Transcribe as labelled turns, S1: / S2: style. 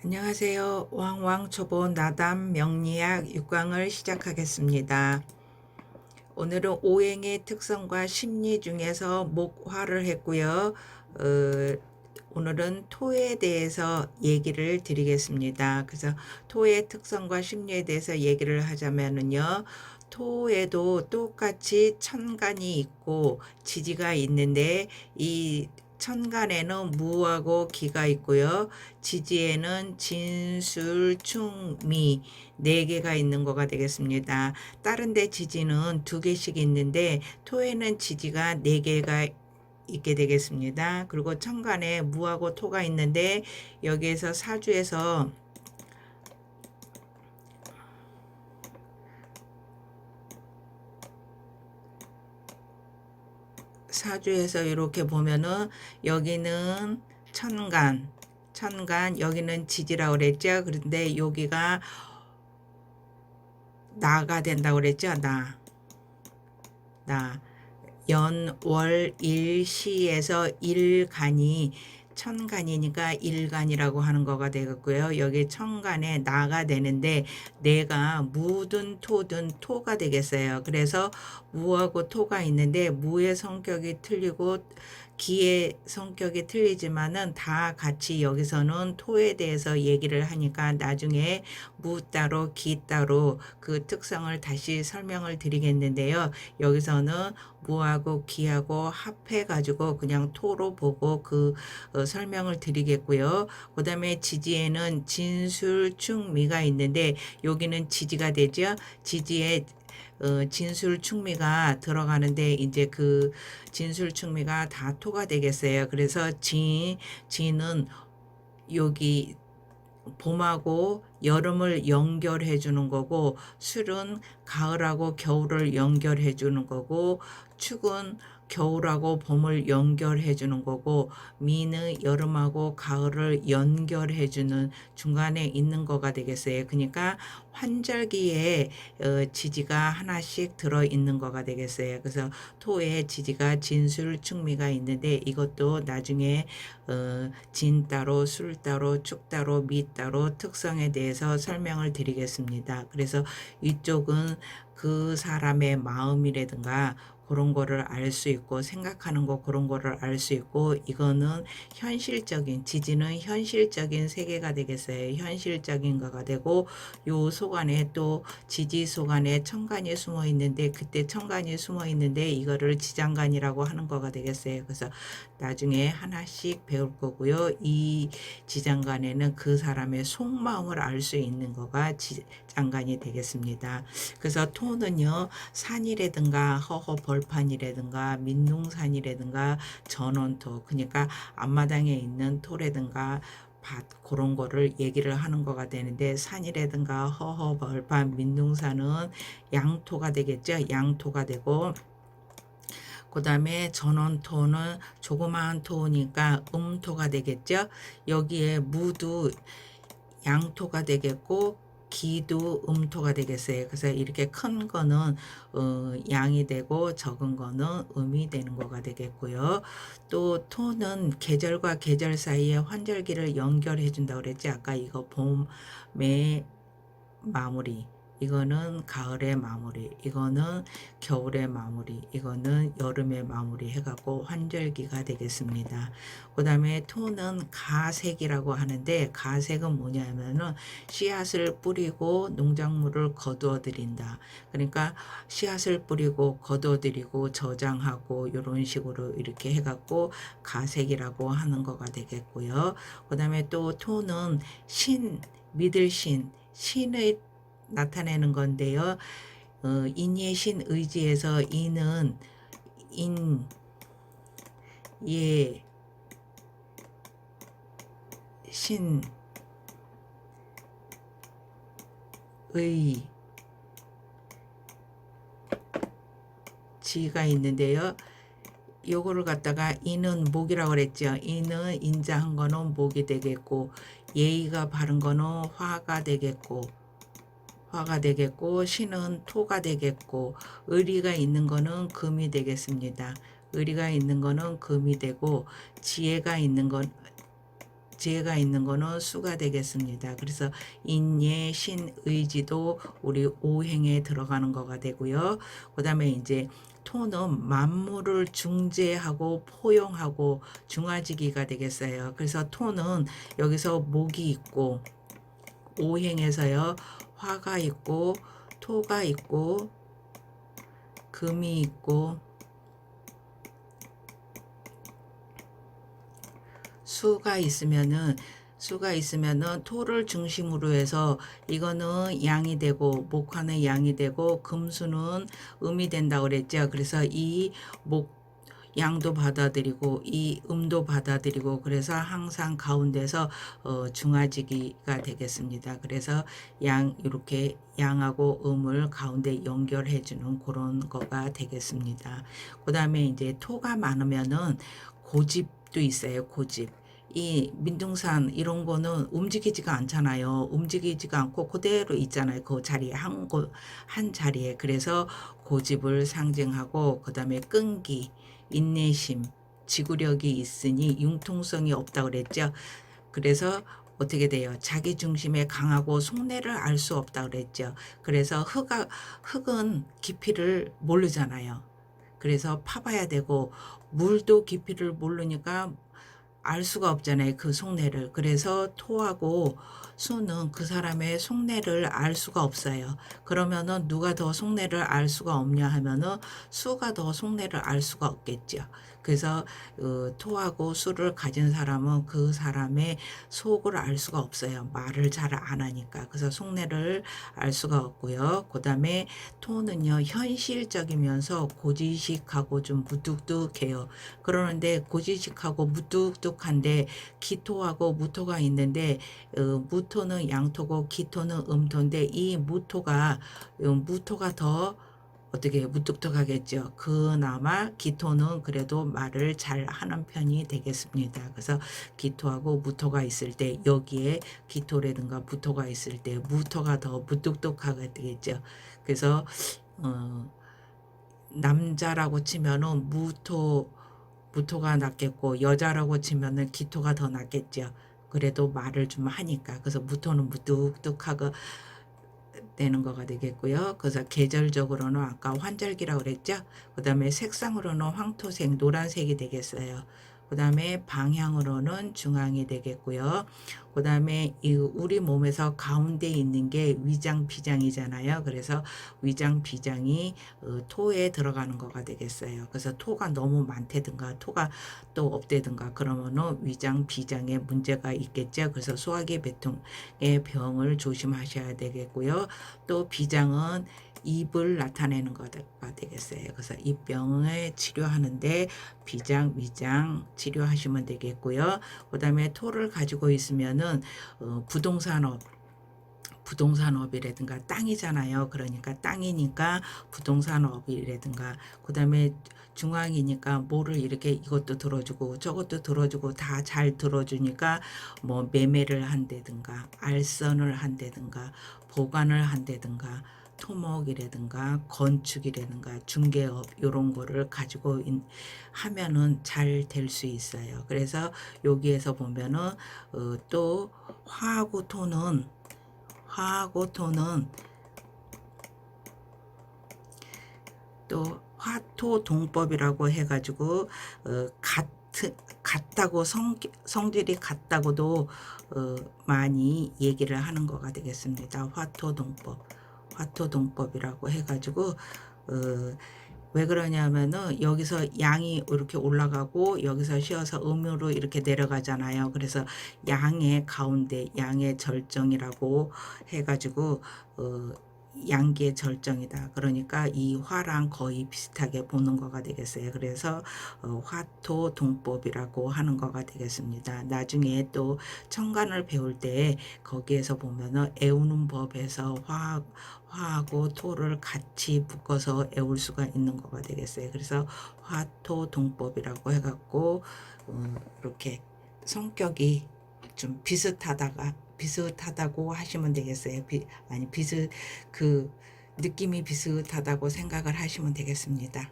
S1: 안녕하세요. 왕왕초보 나담 명리학 6강을 시작하겠습니다. 오늘은 오행의 특성과 심리 중에서 목화를 했고요. 오늘은 토에 대해서 얘기를 드리겠습니다. 그래서 토의 특성과 심리에 대해서 얘기를 하자면은요. 토에도 똑같이 천간이 있고 지지가 있는데 이 천간에는 무하고 기가 있고요. 지지에는 진술, 충, 미 네 개가 있는 거가 되겠습니다. 다른 데 지지는 두 개씩 있는데 토에는 지지가 네 개가 있게 되겠습니다. 그리고 천간에 무하고 토가 있는데 여기에서 사주에서 이렇게 보면은 여기는 천간 여기는 지지라고 그랬죠. 그런데 여기가 나가 된다고 그랬죠. 나 연, 월, 일, 시에서 일간이 천간이니까 일간이라고 하는 거가 되겠고요. 여기 천간에 나가 되는데 내가 무든 토든 토가 되겠어요. 그래서 무하고 토가 있는데 무의 성격이 틀리고 기의 성격이 틀리지만은 다 같이 여기서는 토에 대해서 얘기를 하니까 나중에 무 따로 기 따로 그 특성을 다시 설명을 드리겠는데요. 여기서는 무하고 기하고 합해 가지고 그냥 토로 보고 설명을 드리겠고요. 그 다음에 지지에는 진술충미가 있는데 여기는 지지가 되죠. 지지에 진술충미가 들어가는데 이제 그 진술충미가 다 토가 되겠어요. 그래서 진은 여기 봄하고 여름을 연결해 주는 거고 술은 가을하고 겨울을 연결해 주는 거고 축은 겨울하고 봄을 연결해 주는 거고 미는 여름하고 가을을 연결해 주는 중간에 있는 거가 되겠어요. 그러니까 환절기에 지지가 하나씩 들어 있는 거가 되겠어요. 그래서 토에 지지가 진술 충미가 있는데 이것도 나중에 진 따로 술 따로 축 따로 미 따로 특성에 대해서 설명을 드리겠습니다. 그래서 이쪽은 그 사람의 마음이라든가 그런 거를 알 수 있고 생각하는 거 그런 거를 알 수 있고 이거는 현실적인 지지는 현실적인 세계가 되겠어요. 현실적인 거가 되고 요 속안에 또 지지 속안에 천간이 숨어 있는데 그때 천간이 숨어 있는데 이거를 지장간이라고 하는 거가 되겠어요. 그래서 나중에 하나씩 배울 거고요. 이 지장간에는 그 사람의 속마음을 알 수 있는 거가 지장간이 되겠습니다. 그래서 토는요. 산이라든가 허허 벌판이라든가 민둥산이라든가 전원토 그러니까 앞마당에 있는 토라든가 밭 그런 거를 얘기를 하는 거가 되는데 산이라든가 허허 벌판 민둥산은 양토가 되겠죠. 양토가 되고 그 다음에 전원토는 조그마한 토니까 음토가 되겠죠. 여기에 무도 양토가 되겠고 기도 음토가 되겠어요. 그래서 이렇게 큰 거는 양이 되고 적은 거는 음이 되는 거가 되겠고요. 또 토는 계절과 계절 사이에 환절기를 연결해 준다고 그랬지. 아까 이거 봄의 마무리 이거는 가을의 마무리 이거는 겨울의 마무리 이거는 여름의 마무리 해갖고 환절기가 되겠습니다. 그 다음에 토는 가색이라고 하는데 가색은 뭐냐면은 씨앗을 뿌리고 농작물을 거두어 들인다. 그러니까 씨앗을 뿌리고 거두어 들이고 저장하고 이런 식으로 이렇게 해갖고 가색이라고 하는 거가 되겠고요. 그 다음에 또 토는 믿을 신의 나타내는 건데요. 인의 신 의지에서 인은 인, 예, 신, 의, 지가 있는데요. 요거를 갖다가 인은 목이라고 그랬죠. 인은 인자한 거는 목이 되겠고 예의가 바른 거는 화가 되겠고 신은 토가 되겠고 의리가 있는 거는 금이 되겠습니다. 의리가 있는 거는 금이 되고 지혜가 있는 건 재가 있는 거는 수가 되겠습니다. 그래서 인예 신의지도 우리 오행에 들어가는 거가 되고요. 그다음에 이제 토는 만물을 중재하고 포용하고 중화지기가 되겠어요. 그래서 토는 여기서 목이 있고 오행에서요 화가 있고 토가 있고 금이 있고 수가 있으면은 토를 중심으로 해서 이거는 양이 되고 목화는 양이 되고 금수는 음이 된다고 그랬죠. 그래서 이 목 양도 받아들이고 이 음도 받아들이고 그래서 항상 가운데서 중화지기가 되겠습니다. 그래서 양 이렇게 양하고 음을 가운데 연결해 주는 그런 거가 되겠습니다. 그다음에 이제 토가 많으면은 고집도 있어요. 고집. 이 민둥산 이런 거는 움직이지가 않잖아요. 움직이지가 않고 그대로 있잖아요. 그 자리에 한 자리에. 그래서 고집을 상징하고 그다음에 끈기, 인내심, 지구력이 있으니 융통성이 없다고 그랬죠. 그래서 어떻게 돼요? 자기 중심에 강하고 속내를 알 수 없다고 그랬죠. 그래서 흙은 깊이를 모르잖아요. 그래서 파봐야 되고 물도 깊이를 모르니까 알 수가 없잖아요. 그 속내를. 그래서 토하고 수는 그 사람의 속내를 알 수가 없어요. 그러면은 누가 더 속내를 알 수가 없냐 하면은 수가 더 속내를 알 수가 없겠죠. 그래서 토하고 수를 가진 사람은 그 사람의 속을 알 수가 없어요. 말을 잘 안 하니까. 그래서 속내를 알 수가 없고요. 그다음에 토는요 현실적이면서 고지식하고 좀 무뚝뚝해요. 그러는데 고지식하고 무뚝뚝한데 기토하고 무토가 있는데 무토는 양토고 기토는 음토인데 이 무토가 더 어떻게 무뚝뚝하겠죠. 그나마 기토는 그래도 말을 잘 하는 편이 되겠습니다. 그래서 기토하고 무토가 있을 때 여기에 기토라든가 무토가 있을 때 무토가 더 무뚝뚝하게 되겠죠. 그래서 남자라고 치면은 무토가 낫겠고 여자라고 치면은 기토가 더 낫겠죠. 그래도 말을 좀 하니까. 그래서 무토는 무뚝뚝하고 되는 거가 되겠고요. 그래서 계절적으로는 아까 환절기라고 그랬죠. 그 다음에 색상으로는 황토색, 노란색이 되겠어요. 그 다음에 방향으로는 중앙이 되겠고요. 그 다음에 우리 몸에서 가운데 있는 게 위장, 비장이잖아요. 그래서 위장, 비장이 토에 들어가는 거가 되겠어요. 그래서 토가 너무 많다든가 토가 또 없다든가 그러면은 위장, 비장에 문제가 있겠죠. 그래서 소화기 배통의 병을 조심하셔야 되겠고요. 또 비장은 입을 나타내는 거가 되겠어요. 그래서 이 병을 치료하는데 비장, 위장 치료하시면 되겠고요. 그 다음에 토를 가지고 있으면은 부동산업이라든가 땅이잖아요. 그러니까 땅이니까 부동산업이라든가 그다음에 중앙이니까 뭐를 이렇게 이것도 들어주고 저것도 들어주고 다 잘 들어주니까 뭐 매매를 한다든가 알선을 한다든가 보관을 한다든가 토목이라든가 건축이라든가 중개업 이런 거를 가지고 하면은 잘 될 수 있어요. 그래서 여기에서 보면은 또 화하고 토는 또 화토동법이라고 해가지고 같다고 성질이 같다고도 많이 얘기를 하는 거가 되겠습니다. 화토동법이라고 해가지고 왜 그러냐면은 여기서 양이 이렇게 올라가고 여기서 쉬어서 음으로 이렇게 내려가잖아요. 그래서 양의 가운데 양의 절정이라고 해가지고 양기의 절정이다. 그러니까 이 화랑 거의 비슷하게 보는 거가 되겠어요. 그래서 화토동법이라고 하는 거가 되겠습니다. 나중에 또 천간을 배울 때 거기에서 보면은 애우는 법에서 화하고 토를 같이 묶어서 애울 수가 있는 거가 되겠어요. 그래서 화토동법이라고 해갖고 이렇게 성격이 좀 비슷하다고 하시면 되겠어요. 그 느낌이 비슷하다고 생각을 하시면 되겠습니다.